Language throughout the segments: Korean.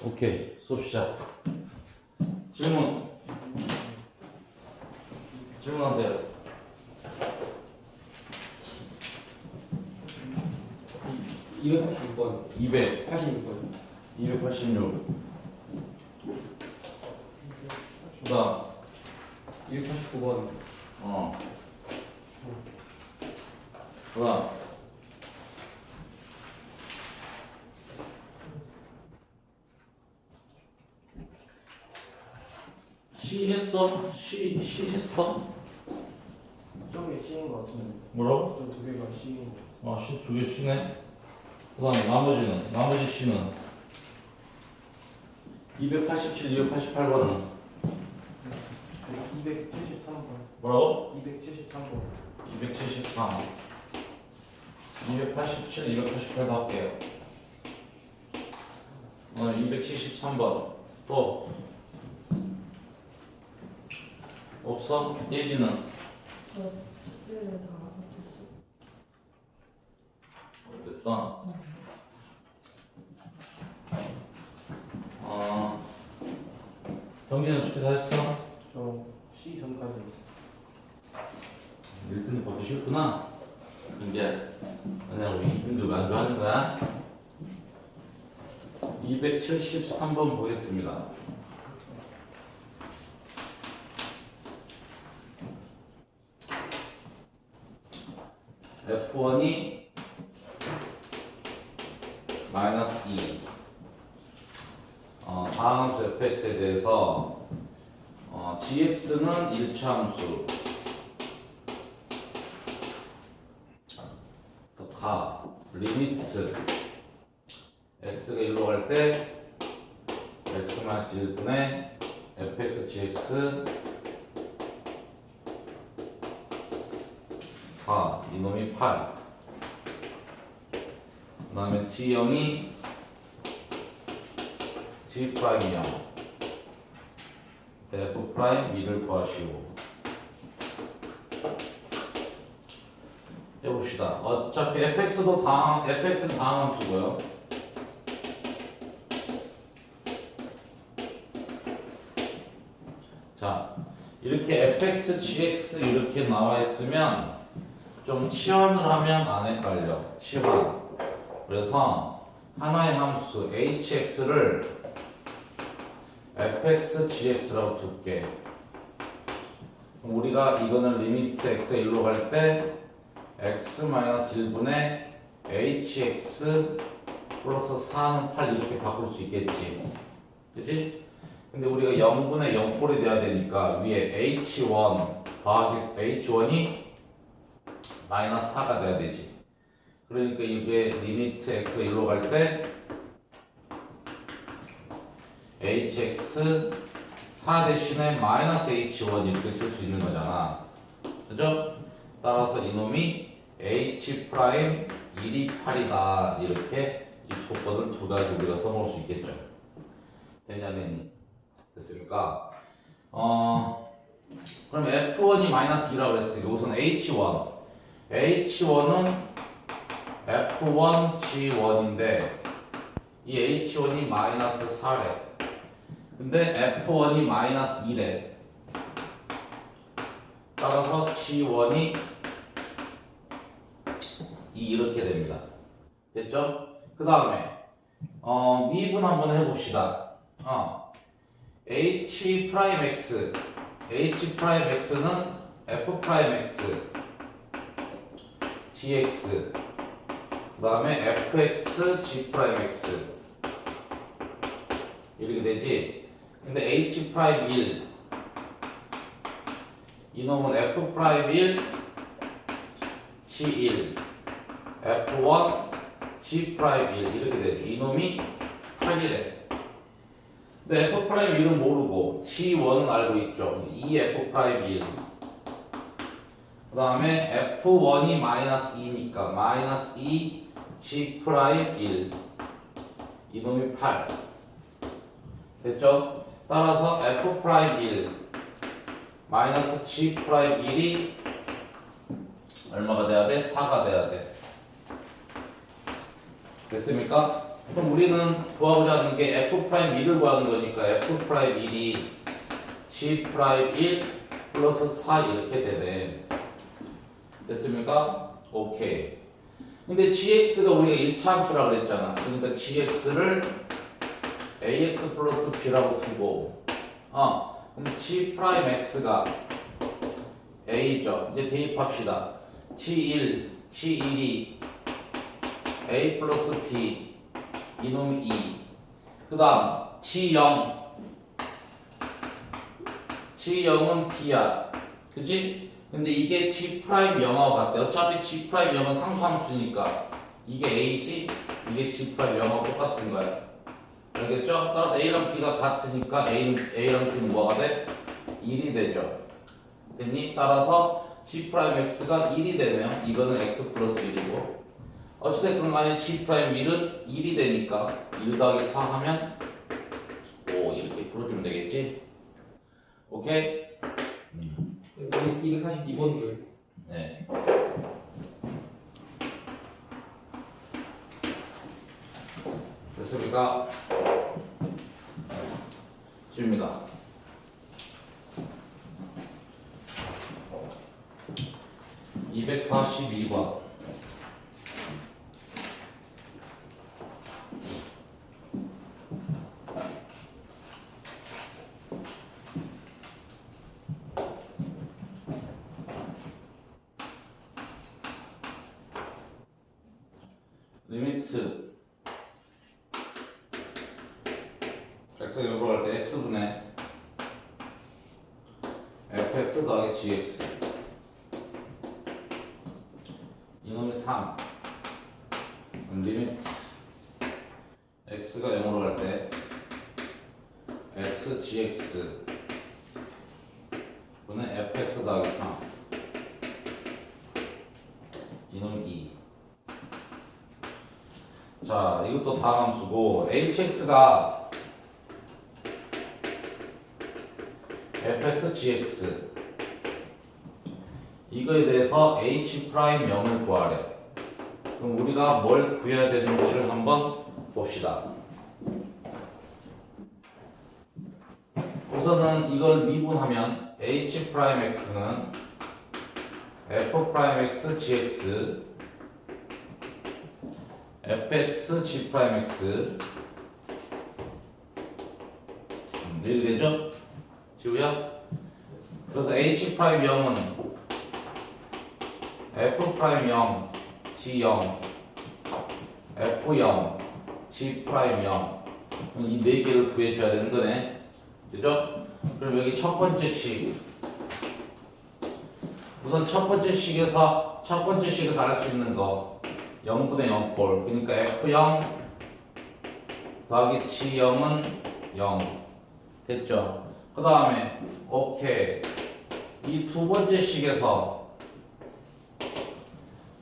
오케이, 수업 시작. 질문하세요. 286번 86번 286. 그다음 289번 그다음 시 했어? 시 했어? 저게 C인 것 같은데. 뭐라고? 저 두 개가 C인 거. 시 두 개 C네. 그다음 나머지 C는 287, 288번은 273번. 뭐라고? 273번. 273, 287, 288도 할게요. 273번 또 없어? 예지는 저 숙제를 다 합쳤어. 어땠어? 정진은 숙제 다 했어? 저 C 전까지. 1등도 받기 싫구나. 이제 그냥 우리 2등도 만족하는 거야. 273번 보겠습니다. F1이 마이너스 2. 다음 함수 fx에 대해서 gx는 1차 함수 리미트 x가 1로 갈 때 x-1분의 fx gx 4 이놈이 8. 그 다음에 g0이 g'0 f' 2를 구하시오. 해봅시다. 어차피 fx는 다음 함수고요. 자, 이렇게 fx, gx 이렇게 나와 있으면 좀 치환을 하면 안 헷갈려. 치환. 그래서 하나의 함수 hx를 fx, gx라고 둘게. 그럼 우리가 이거는 리미트 x가 1로 갈 때 x-1분의 hx 플러스 4는 8 이렇게 바꿀 수 있겠지. 그치? 근데 우리가 0분의 0꼴이 돼야 되니까 위에 h1 더하기 h1이 마이너스 4가 돼야 되지. 그러니까 이게 리미트 x가 1로 갈 때 hx 4 대신에 마이너스 h1 이렇게 쓸 수 있는 거잖아. 그죠? 따라서 이놈이 h 프라임 1이 8이다. 이렇게 이 조건을 두 가지 우리가 써놓을 수 있겠죠. 됐냐, 됐니? 됐습니까? 그럼 f1이 마이너스 2라고 그랬으니까 우선 h1. h1은 f1 g1인데 이 h1이 마이너스 4래. 근데 f1이 마이너스 2래. 따라서 g1이 2 이렇게 됩니다. 됐죠? 그 다음에 미분 한번 해봅시다. h'x h'x는 f'x gx 그 다음에 fx g'x 이렇게 되지. 근데 h'1 이놈은 f'1 g1 f1 g'1 이렇게 되죠. 이놈이 8이래. 근데 f'1은 모르고 g1은 알고 있죠. 2f'1 그 다음에 f1이 마이너스 2니까 마이너스 2 g'1 이놈이 8 됐죠? 따라서 f'1 마이너스 g'1이 얼마가 돼야 돼? 4가 돼야 돼. 됐습니까? 그럼 우리는 구하고자 게 F'1을 구하는 거니까 F'1이 G'1 플러스 4 이렇게 되네. 됐습니까? 오케이. 근데 gx가 우리가 1차 함수라고 그랬잖아. 그러니까 gx를 ax 플러스 b라고 두고 그럼 g'x가 a죠. 이제 대입합시다. g1, g1이 a 플러스 b 이놈이 2. 그 다음 g0 G0은 B야. 그치? 근데 이게 G'0하고 같대. 어차피 G'0은 상수함수니까 이게 A지? 이게 G'0하고 똑같은 거야. 알겠죠? 따라서 A랑 B가 같으니까 A랑 B는 뭐가 돼? 1이 되죠. 됐니? 따라서 G'X가 1이 되네요. 이거는 X 플러스 1이고. 어찌됐든 간에 G'1은 1이 되니까 1 더하기 4 하면 5 이렇게 풀어주면 되겠지? 오케이? 242번도요. 네. 됐습니까? 지웁니다. 242번. 리미트 x가 0으로 갈 때 x분의 fx 더하기 gx 이놈이 3. 리미트 x가 0으로 갈 때 x gx 분의 fx 더하기 3 이놈 2. 자, 이것도 다음 함수고 hx가 fx gx 이거에 대해서 h'0을 구하래. 그럼 우리가 뭘 구해야 되는지를 한번 봅시다. 우선은 이걸 미분하면 h'x는 f'x gx fx g'x 이렇게 되죠? 지우야? 그래서 h'0은 f'0 g0 f0 g'0 이 네 개를 구해줘야 되는 거네. 그죠? 그럼 여기 첫 번째 식 우선 첫 번째 식에서 알 수 있는 거 0분의 0꼴 그러니까 f0 더하기 g0은 0 됐죠? 그 다음에 오케이 이 두 번째 식에서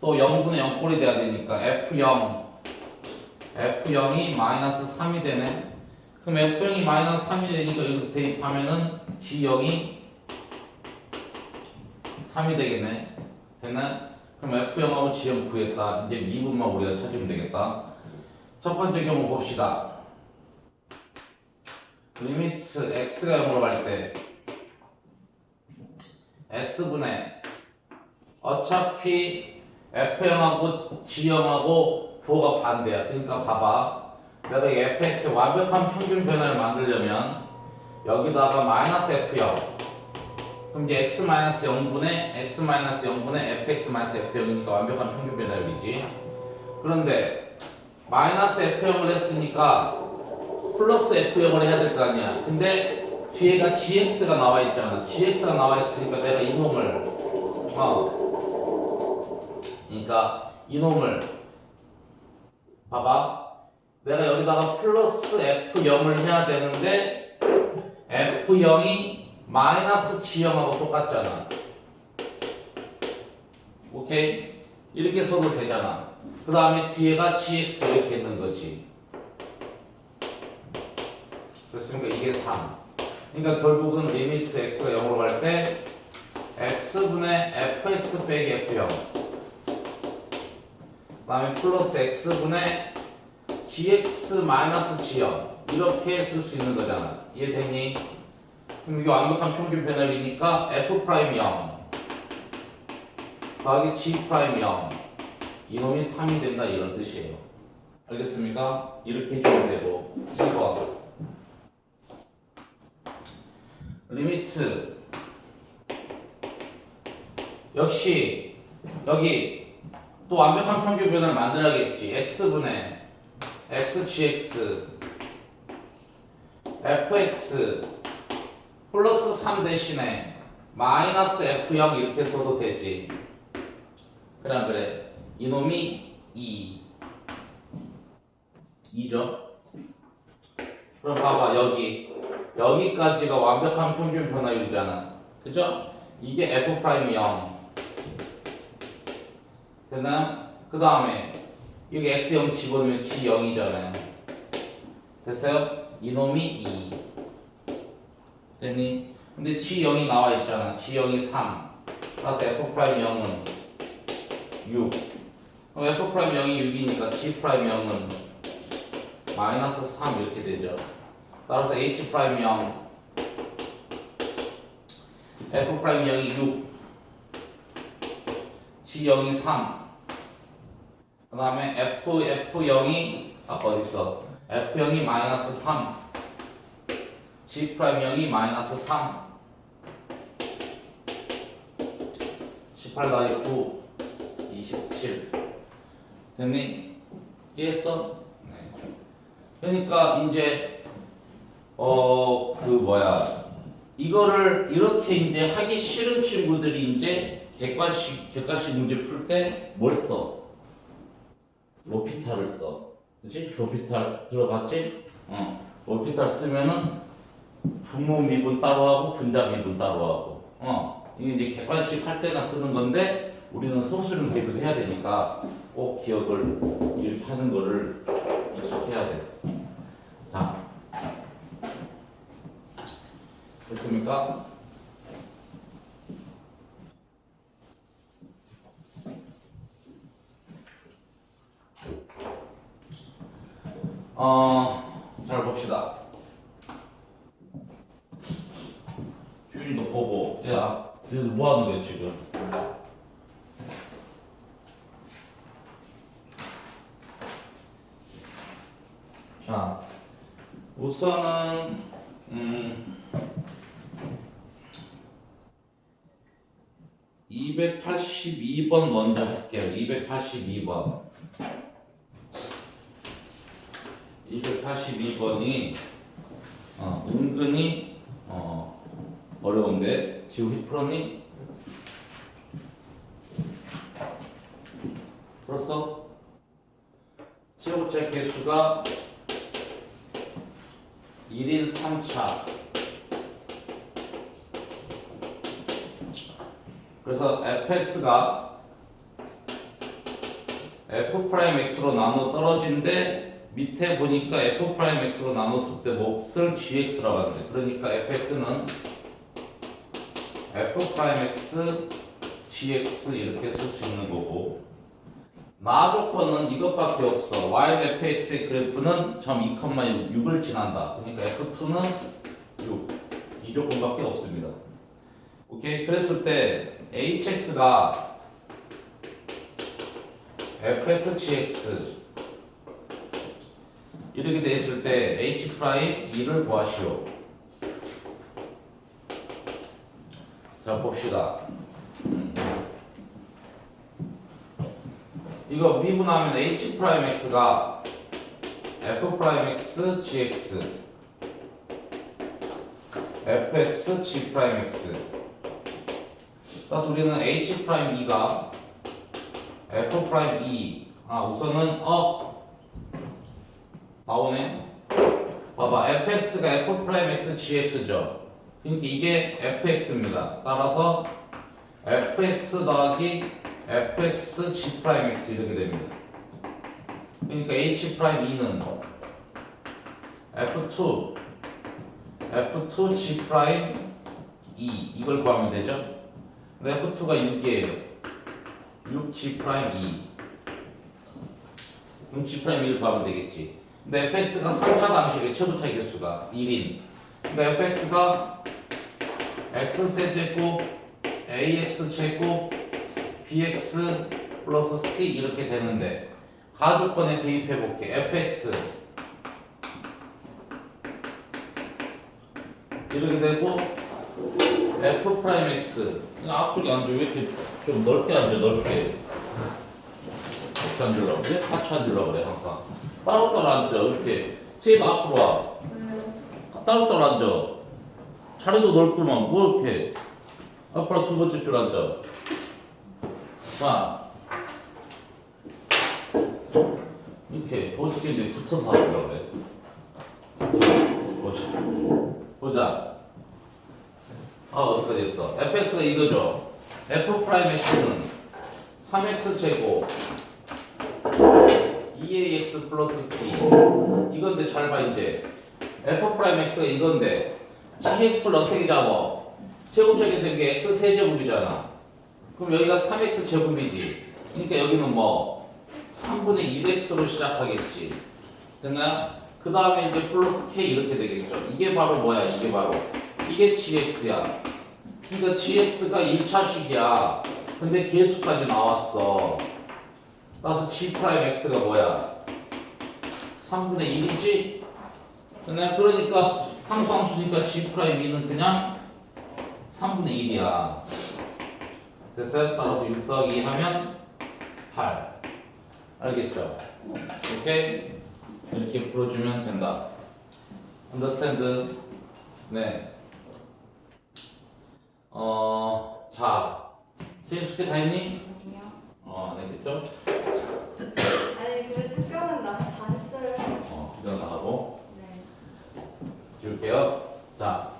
또 0분의 0꼴이 돼야 되니까 F0이 마이너스 3이 되네. 그럼 F0이 마이너스 3이 되니까 여기서 대입하면은 G0이 3이 되겠네. 됐나? 그럼 F0하고 G0 구했다. 이제 미분만 우리가 찾으면 되겠다. 첫 번째 경우 봅시다. 리미트 x가 0으로 갈 때 x분의 어차피 F0하고 G0하고 부호가 반대야. 그러니까 봐봐. 내가 이 fx의 완벽한 평균 변화를 만들려면 여기다가 마이너스 F0 그럼 이제 x-0분의 fx-f0이니까 완벽한 평균 변화율이지. 그런데 마이너스 F0을 했으니까 플러스 F0을 해야 될 거 아니야. 근데 뒤에가 gx가 나와 있잖아. gx가 나와 있으니까 내가 이놈을 그러니까 이놈을 봐봐. 내가 여기다가 플러스 F0을 해야 되는데 F0이 마이너스 G0하고 똑같잖아. 오케이? 이렇게 써도 되잖아. 그 다음에 뒤에가 GX 이렇게 있는 거지. 됐습니까? 이게 3. 그러니까 결국은 리미트 x가 0으로 갈 때 x분의 fx 빼기 f0 그 다음에 플러스 x분의 gx-g요 이렇게 쓸 수 있는 거잖아. 이해되니? 그럼 이게 완벽한 평균 변열이니까 f 프라임 0 더하기 g 프라임 0 이놈이 3이 된다 이런 뜻이에요. 알겠습니까? 이렇게 해주면 되고 2번 리미트 역시 여기 또 완벽한 평균 변화를 만들어야겠지. x분의 xgx fx 플러스 3 대신에 마이너스 f0 이렇게 써도 되지. 그래 이놈이 2죠. 그럼 봐봐 여기까지가 완벽한 평균 변화율이잖아. 그죠? 이게 f 프라임 0 됐나요? 그 다음에 여기 x0 집어넣으면 g 0이잖아요. 됐어요? 이놈이 2 됐니? 근데 g 0이 나와 있잖아. g 0이 3 따라서 f 프라임 0은 6 그럼 f 프라임 0이 6이니까 g 프라임 0은 마이너스 3 이렇게 되죠. 따라서 h 프라임 0 f 프라임 0이 6 g 0이 3 그 다음에 f0이 아까 어딨어? f0이 마이너스 3 g 프라임 0이 마이너스 3 18 더하기 9 27 됐니? 이해했어? 네. 그러니까 이제 이거를 이렇게 이제 하기 싫은 친구들이 이제 객관식 문제 풀 때 뭘 써? 로피탈을 써. 그치? 로피탈 들어봤지? 로피탈 쓰면은 분모 미분 따로 하고 분자 미분 따로 하고 이게 이제 객관식 할 때나 쓰는 건데 우리는 소수령 대입을 해야 되니까 꼭 기억을 이렇게 하는 거를 익숙해야 돼. 자, 됐습니까? 잘 봅시다. 주인도 보고, 야, 너희들 뭐 하는 거야, 지금? 자, 우선은, 282번 먼저 할게요. 282번. 282번이 은근히 어려운데 지금 풀었니? 풀었어? 최고차 개수가 1인 3차 그래서 fx가 f'x로 나눠 떨어진데 밑에 보니까 f'x로 나눴을 때 몫을 gx라고 하는데 그러니까 fx는 f'x gx 이렇게 쓸 수 있는 거고 나 조건은 이것밖에 없어. while fx의 그래프는 점 2,6을 지난다. 그러니까 f2는 6. 이 조건밖에 없습니다. 오케이? 그랬을 때 hx가 fx gx 이렇게 돼 있을 때 h 프라임 2를 구하시오. 자 봅시다. 이거 미분하면 h 프라임 x가 f 프라임 x gx fx g 프라임 x 따라서 우리는 h 프라임 2가 f 프라임 2 우선은 나오네. 봐봐 fx가 f 프라임 x gx죠. 그러니까 이게 fx입니다. 따라서 fx 더하기 fx g 프라임 x 이렇게 됩니다. 그러니까 h 프라임 2는 f2 g 프라임 2 이걸 구하면 되죠. 근데 f2가 6이에요. 6 g 프라임 2 그럼 G'1 구하면 되겠지. 근데 fx가 3차 방식의 최고차 개수가 1인. 그러니까 fx가 x세제곱 ax제곱 bx 플러스 c 이렇게 되는데 가조건에 대입해볼게. fx 이렇게 되고 f'x 앞쪽에 앉아. 왜 이렇게 좀 넓게 앉아? 넓게 이렇게 앉으려고 그래? 같이 앉으려고 그래 항상. 따로따로 앉아. 이렇게 세이브 앞으로 와. 따로따로 앉아. 자리도 넓구만. 뭐 이렇게 앞으로 두 번째 줄 앉아. 자 이렇게 멋있게 붙어서 하려고 그래. 보자. 어디까지 했어? fx가 이거죠. f'x는 3x 제곱 2ax 플러스 b 이건데 잘 봐 이제. f'x가 이건데 gx를 어떻게 잡아? 제곱적에서 이게 x 세제곱이잖아. 그럼 여기가 3x 제곱이지. 그러니까 여기는 뭐 3분의 1x로 시작하겠지. 됐나요? 그 다음에 이제 플러스 k 이렇게 되겠죠. 이게 바로 뭐야? 이게 gx야. 그러니까 gx가 1차식이야. 근데 계수까지 나왔어. 따라서 g'x가 뭐야? 3분의 1이지? 그러니까 상수함수니까 g'2는 그냥 3분의 1이야. 됐어요? 따라서 6 더하기 2 하면 8. 알겠죠? 오케이? 이렇게 풀어주면 된다. understand? 네. 자. 선생님 숙제 다 했니? 아니요. 안 했겠죠? 아니 그 특강은 나 다 했어요. 기도 나가고. 네. 지울게요. 자.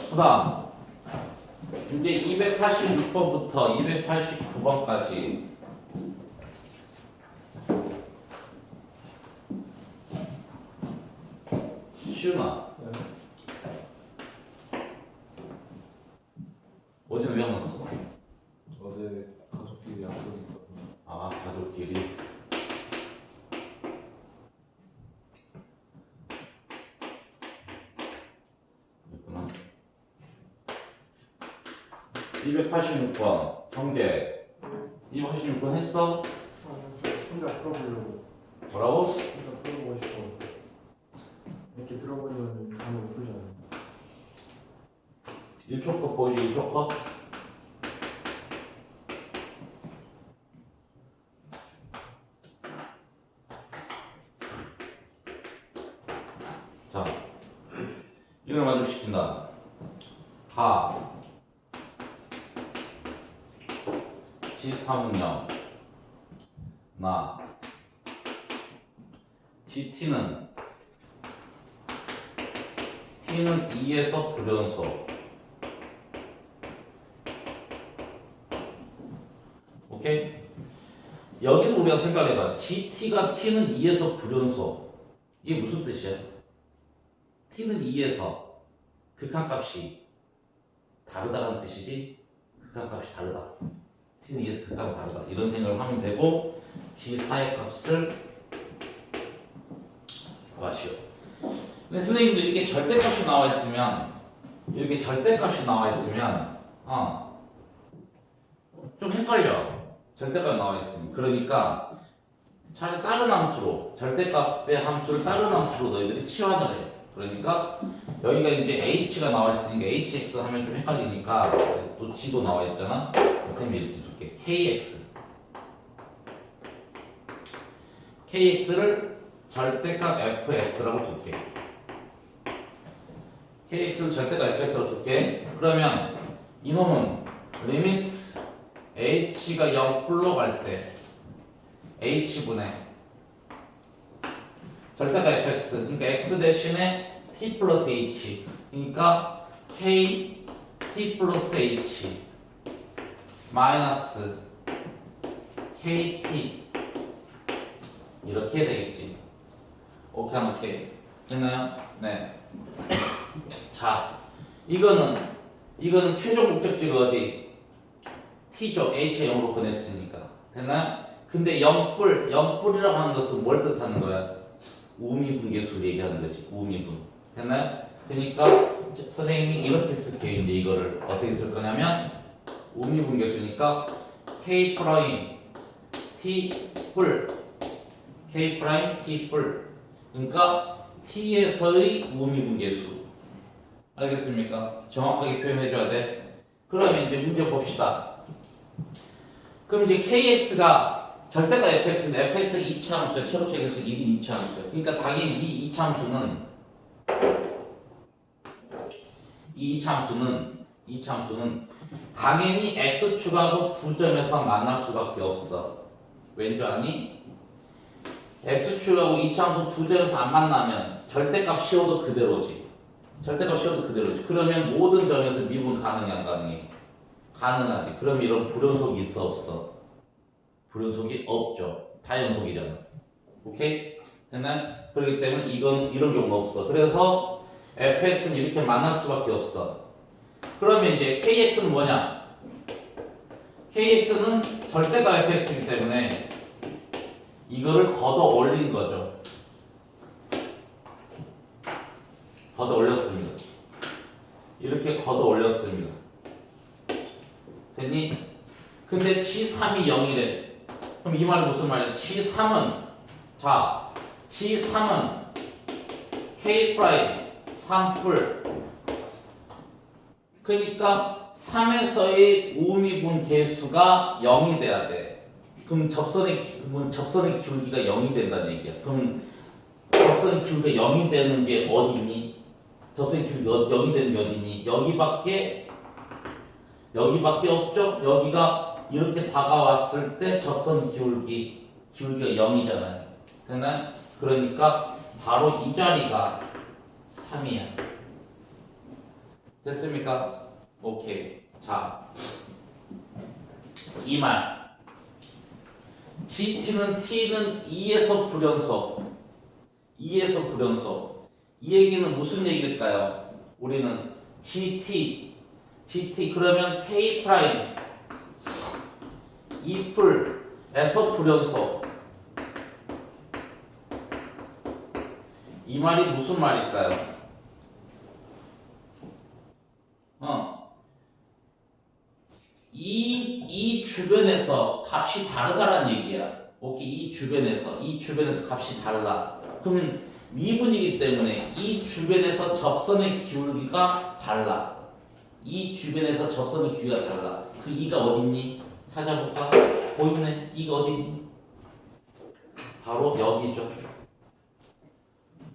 그 다음. 이제 286번부터 289번까지 시윤아 어제 왜 안 왔어? 어제 가족끼리 약속이 있었거든요. 아 가족끼리. 그랬구나. 286번 성계 286번 했어? 혼자 풀어보려고. 뭐라고? 혼자 풀어보고 싶어. 이렇게 들어보면 감을 못 풀잖아요. 1초 컷 보이지? 1초 컷? 자, 이걸 만족시킨다. 하 G3은 0 나 GT는 T는 2에서 불연소. 오케이? 여기서 우리가 생각해봐. GT가 T는 2에서 불연소. 이게 무슨 뜻이야? T는 2에서 극한값이 다르다는 뜻이지? 극한값이 다르다. T는 2에서 극한값이 다르다. 이런 생각을 하면 되고 G4의 값을 구하시오. 근데 선생님도 이렇게 절대값이 나와 있으면 좀 헷갈려. 절대값 나와 있으면. 그러니까 차라리 다른 함수로 절대값의 함수를 다른 함수로 너희들이 치환을 해. 그러니까 여기가 이제 h가 나와 있으니까 hx 하면 좀 헷갈리니까 또 g도 나와 있잖아. 선생님이 이렇게 줄게. kx를 절대값 fx라고 줄게. kx를 절대값 fx라고 줄게. 그러면 이놈은 limit h가 0로 갈 때 h분의 절대값 fx 그러니까 x 대신에 t 플러스 h 그러니까 k t 플러스 h 마이너스 kt 이렇게 되겠지. 오케이 안 오케이? 됐나요? 네. 자, 이거는 최종 목적지가 어디? t죠. h의 0으로 보냈으니까. 됐나? 근데 0뿔이라고 하는 것은 뭘 뜻하는 거야? 우미분계수를 얘기하는 거지. 우미분. 됐나? 그러니까 선생님이 이렇게 쓸게요. 이제 이거를 어떻게 쓸 거냐면 우미분계수니까 k 프라임 t 뿔 k 프라임 t 뿔. 그러니까 t에서의 우미분계수. 알겠습니까? 정확하게 표현해줘야 돼. 그러면 이제 문제 봅시다. 그럼 이제 kx가 절대가 fx인데 fx가 이차함수야. 최고차 계수 1인 이차함수야. 그러니까 당연히 이 이차함수는 당연히 x축하고 두 점에서 만날 수밖에 없어. 왠지 아니? x축하고 이차함수 두 점에서 안 만나면 절대값 씌워도 그대로지. 그러면 모든 점에서 미분 가능해 안 가능해? 가능하지. 그럼 이런 불연속이 있어 없어? 불연속이 없죠. 다연속이잖아. 오케이? 됐나? 그렇기 때문에 이런 경우는 없어. 그래서 fx는 이렇게 만날 수밖에 없어. 그러면 이제 kx는 뭐냐? kx는 절대가 fx이기 때문에 이거를 걷어 올린 거죠. 걷어 올렸습니다. 이렇게 걷어 올렸습니다. 됐니? 근데 G3이 0이래. 그럼 이 말은 무슨 말이야? G3은 K 프라임 3뿔. 그러니까 3에서의 우미분 계수가 0이 돼야 돼. 그럼 접선의 기울기가 0이 된다는 얘기야. 그럼 접선의 기울기가 0이 되는 게 어디 있니? 접선의 기울기가 0이 되는 게 어디 있니? 여기밖에 없죠? 여기가 이렇게 다가왔을 때 접선 기울기가 0이잖아요. 됐나? 그러니까 바로 이 자리가 3이야. 됐습니까? 오케이. 자, 이 말. t는 2에서 불연속. 이 얘기는 무슨 얘기일까요? 우리는 GT 그러면 K 프라임 2풀에서 불연속. 이 말이 무슨 말일까요? 이 주변에서 값이 다르다라는 얘기야. 오케이, 이 주변에서 값이 달라. 그러면 미분이기 때문에 이 주변에서 접선의 기울기가 달라. 그 2가 어딨니? 찾아볼까? 보이네? 이가 어딨니? 바로 여기죠.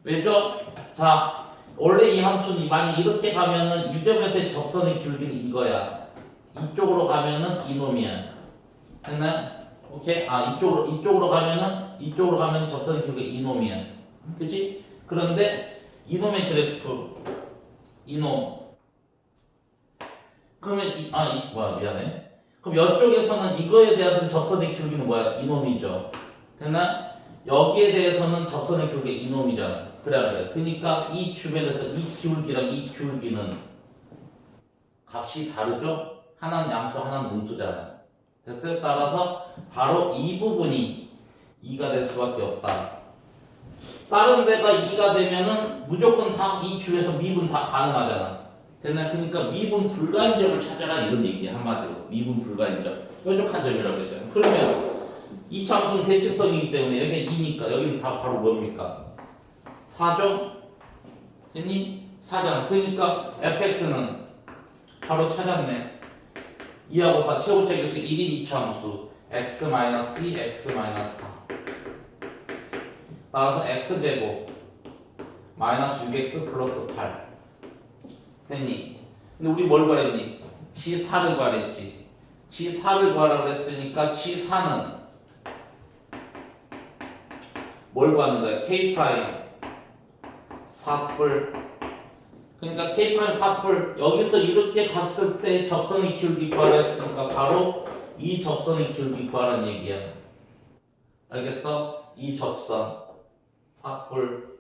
왜죠? 자, 원래 이 함수는 만약 이렇게 가면은 이 점에서의 접선의 기울기는 이거야. 이쪽으로 가면은 이놈이야. 됐나? 오케이? 이쪽으로 가면은 접선의 기울기가 이놈이야. 그치? 그런데 이놈의 그래프, 이놈. 그러면 미안해. 그럼 이쪽에서는 이거에 대해서는 접선의 기울기는 뭐야? 이놈이죠. 됐나? 여기에 대해서는 접선의 기울기가 이놈이잖아. 그래. 그러니까 이 주변에서 이 기울기랑 이 기울기는 값이 다르죠? 하나는 양수, 하나는 음수잖아. 됐어요? 따라서 바로 이 부분이 2가 될 수밖에 없다. 다른 데가 2가 되면은 무조건 다 이 주에서 미분 다 가능하잖아. 됐나? 그러니까 미분 불가인 점을 찾아라 이런 얘기야. 한마디로 미분 불가인 점, 뾰족한 점이라고 했잖아. 그러면 이 함수는 대칭성이기 때문에 여기가 2니까 여기는 다 바로 뭡니까? 4죠? 됐니? 4잖아. 그러니까 fx는 바로 찾았네. 2하고 4 최고차 계수 1인 2차 함수 x-2, x-4. 따라서 x제곱 마이너스 6x 플러스 8. 됐니? 근데 우리 뭘 구하랬니? G4를 구하랬지. G4를 구하라고 했으니까 G4는 뭘 구하는 거야? K 프라임 4뿔. 그러니까 K 프라임 4뿔 여기서 이렇게 갔을 때 접선의 기울기 구하라 했으니까 바로 이 접선의 기울기 구하라는 얘기야. 알겠어? 이 접선 4뿔.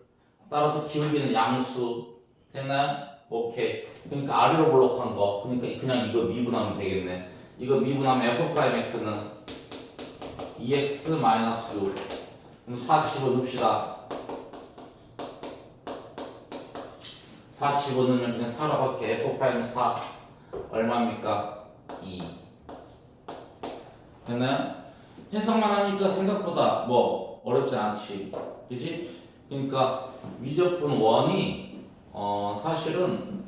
따라서 기울기는 양수. 됐나? 오케이. 그러니까 아래로 블록한 거. 그러니까 그냥 이거 미분하면 되겠네. 이거 미분하면 f 프라임 x는 2x 마이너스 6. 그럼 4 집어넣읍시다. 4 집어넣으면 그냥 4라고 할게. f 프라임 4 얼마입니까? 2. 됐나요? 해석만 하니까 생각보다 뭐 어렵지 않지. 그지? 그러니까 미적분 원이 사실은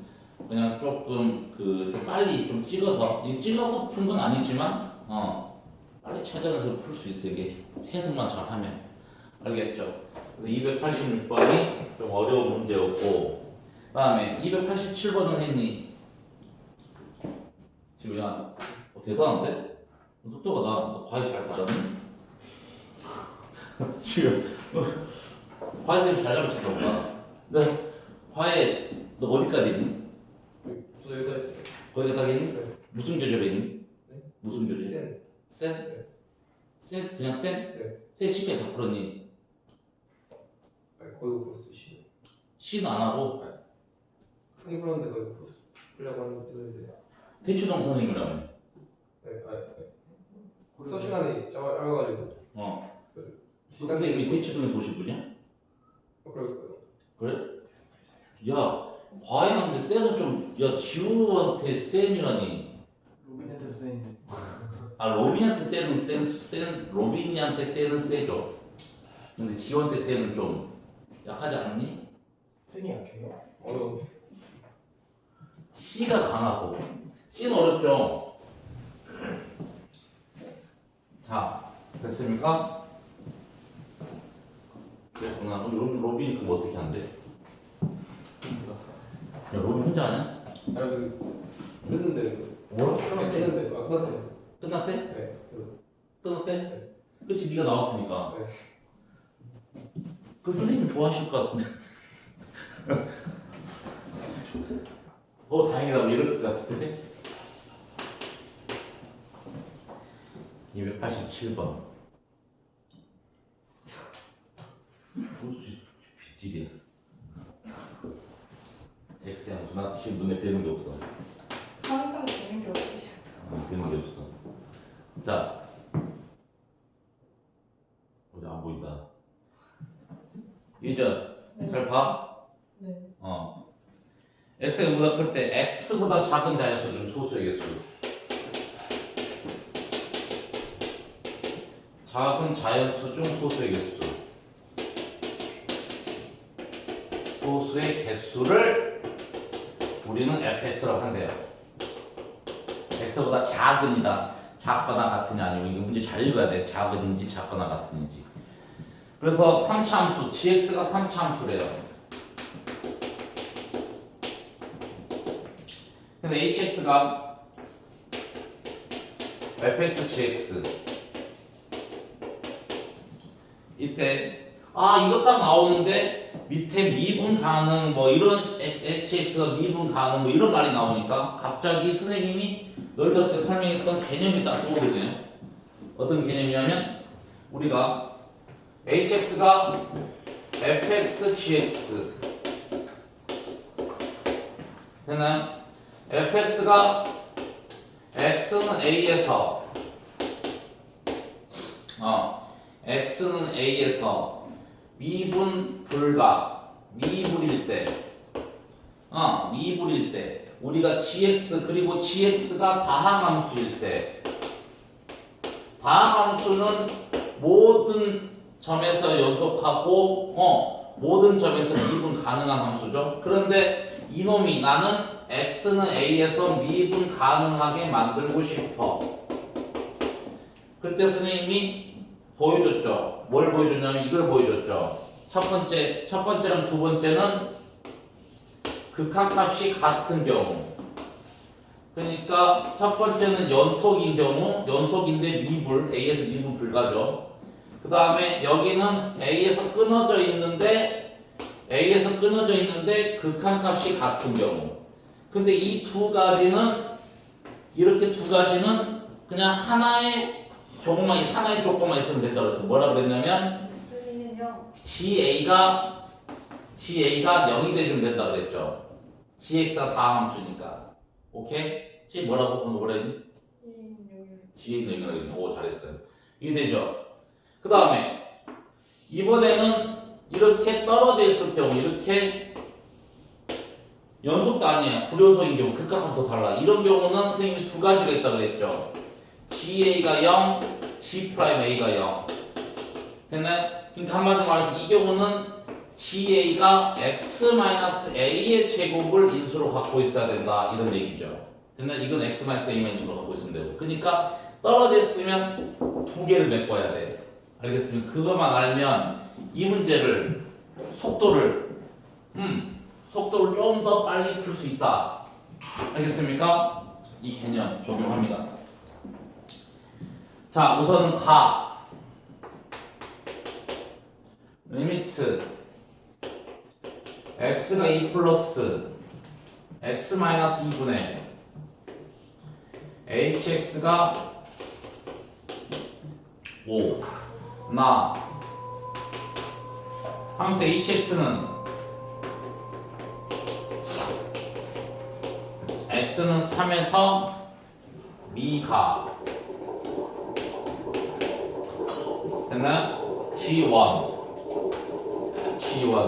그냥 조금 좀 빨리 좀 찍어서 푼 건 아니지만 빨리 찾아내서 풀 수 있어. 이게 해석만 잘하면. 알겠죠? 그래서 286번이 좀 어려운 문제였고, 그 다음에 287번은 했니? 지금 야 대단한데? 너 똑똑하다. 너 과외 잘 받았니? 지금 과외 선생님 잘 가르쳤나 보다. 근데 과외 너 어디까지 했니? 저 여기다 거기까지 했니? 네. 무슨 교재로 했니? 네? 무슨 교재? 센. 센? 네. 센? 그냥 센? 네. 센 쉽게 다 풀었니? 아니 거의 풀었어 시. 시는 안 하고 크게 풀었는데 거의 풀었어. 풀려고 하는데. 대추동 선생님이라며. 네. 수업 시간이 짧아가지고. 그 선생님이 대추동에서 오신 분이야? 그럴 거예요. 그래? 야 과외하는데 센은 좀, 야 지우한테 센이라니. 로빈한테 선생님인데. 아 로빈한테 센 로빈이한테 센은 세죠. 근데 지우한테 센은 좀 약하지 않니? 쌤이 약해요? 어려운. C가 강하고 C는 어렵죠. 자 됐습니까? 그랬구나. 그럼 로빈이 그럼 어떻게 한대? 야 로빈 혼자 하냐? 아니 했는데. 뭐? 했는데 끝났네. 끝났대? 네. 끝났대? 네. 그치 네가 나왔으니까. 네. 그 선생님 좋아하실 것 같은데. 다행이다 뭐 이랬을 것 같은데. 287번. 빗질이야. X양 나 지금 눈에 뵈는 게 없어. 항상 되는 게 없으셔. 뵈는 게 없어. 자, 어디 안 보인다. 이제 잘 봐. 네. X가 보다 클 때 X보다 작은 자연수 중 소수의 개수. 작은 자연수 중 소수의 개수. 소수의 개수를 우리는 fx라고 한대요. x보다 작은이다. 작거나 같으냐 아니면 이거 문제 잘 읽어야 돼. 작은지 작거나 같은지. 그래서 3차함수 gx가 3차함수래요. 근데 hx가 fx gx 이때 이거 딱 나오는데 밑에 미분 가능 뭐 이런 hx가 미분 가능 뭐 이런 말이 나오니까 갑자기 선생님이 너희들한테 설명했던 개념이 딱 떠오르네요. 어떤 개념이냐면 우리가 hx가 fx gx 되나요? fx가 x는 a에서 x는 a에서 미분 불가 미불일 때 미불일 때 우리가 gx 그리고 gx가 다항함수일 때 다항함수는 모든 점에서 연속하고 모든 점에서 미분 가능한 함수죠. 그런데 이놈이 나는 x는 a에서 미분 가능하게 만들고 싶어. 그때 선생님이 보여줬죠. 뭘 보여줬냐면 이걸 보여줬죠. 첫 번째랑 두 번째는 극한값이 같은 경우. 그러니까 첫 번째는 연속인 경우, 연속인데 미불, A에서 미분 불가죠. 그 다음에 여기는 A에서 끊어져 있는데 극한값이 같은 경우. 근데 이 두 가지는 이렇게 두 가지는 그냥 하나의 조건만 있으면 된다 그랬어. 뭐라 그랬냐면 여기는 0. GA가 0이 되면 된다 그랬죠. GX가 다함수니까. 오케이? 지금 뭐라고 방금 뭐라 했니? G에 있는 영역이네. 오, 잘했어요. 이해되죠? 그 다음에 이번에는 이렇게 떨어져 있을 경우 이렇게 연속도 아니야. 불연속인 경우 극각하면 또 달라. 이런 경우는 선생님이 두 가지가 있다 그랬죠. GA가 0, G'A가 0. 됐나요? 그러니까 한마디로 말해서 이 경우는 GA가 X-A의 제곱을 인수로 갖고 있어야 된다. 이런 얘기죠. 됐나요? 이건 X-A만 인수로 갖고 있으면 되고. 그러니까 떨어져 있으면 두 개를 메꿔야 돼. 알겠습니까? 그것만 알면 이 문제를 속도를 좀 더 빨리 풀 수 있다. 알겠습니까? 이 개념 적용합니다. 자, 우선은 리미트 x가 2 플러스 x 마이너스 2분의 hx가 5 함수 hx는 x는 3에서 미가 됐나요? G1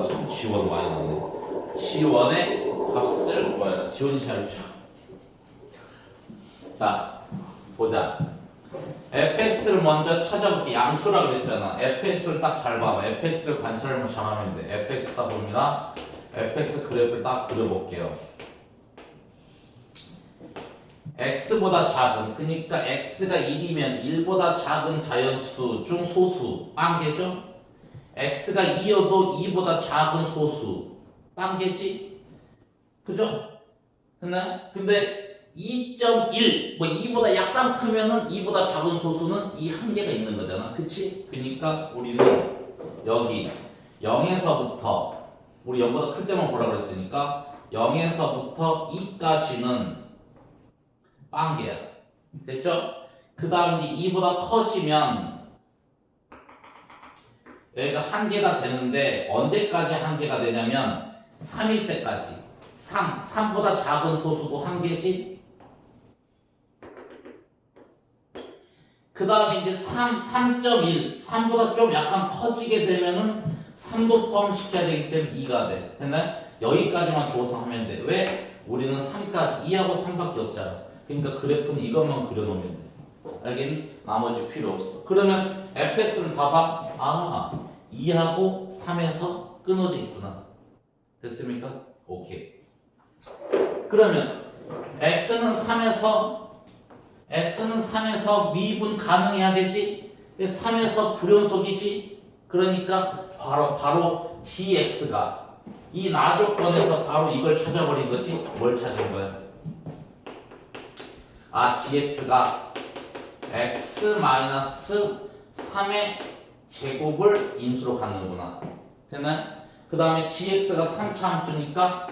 참 G1 많이 나오네. G1의 값을 뭐야? G1이 잘했죠. 자, 보자. fx를 먼저 찾아볼게. 양수라 그랬잖아. fx를 딱 잘 봐봐. fx를 관찰만 잘하면 돼. fx 딱 봅니다. fx 그래프를 딱 그려볼게요. x보다 작은, 그러니까 x가 1이면 1보다 작은 자연수 중 소수 빵개죠? x가 2여도 2보다 작은 소수 빵개지? 그죠? 근데 2.1 뭐 2보다 약간 크면은 2보다 작은 소수는 이 한계가 있는 거잖아. 그치? 그러니까 우리는 여기 0에서부터 우리 0보다 클 때만 보라 그랬으니까 0에서부터 2까지는 빵개야. 됐죠? 그 다음 이제 2보다 커지면 여기가 한계가 되는데 언제까지 한계가 되냐면 3일 때까지. 3보다 작은 소수도 한계지. 그 다음에 이제 3.1 3보다 좀 약간 커지게 되면은 3도 포함시켜야 되기 때문에 2가 돼. 됐나요? 여기까지만 조성하면 돼. 왜? 우리는 3까지 2하고 3밖에 없잖아. 그러니까 그래프는 이것만 그려놓으면 돼. 알겠니? 나머지 필요 없어. 그러면 fx는 봐봐. 2하고 3에서 끊어져 있구나. 됐습니까? 오케이. 그러면 x는 3에서 미분 가능해야 되지? 3에서 불연속이지? 그러니까 바로 gx가 이 나조건에서 바로 이걸 찾아버린 거지? 뭘 찾은 거야? gx가 x-3의 제곱을 인수로 갖는구나. 됐나요? 그 다음에 gx가 3차 함수니까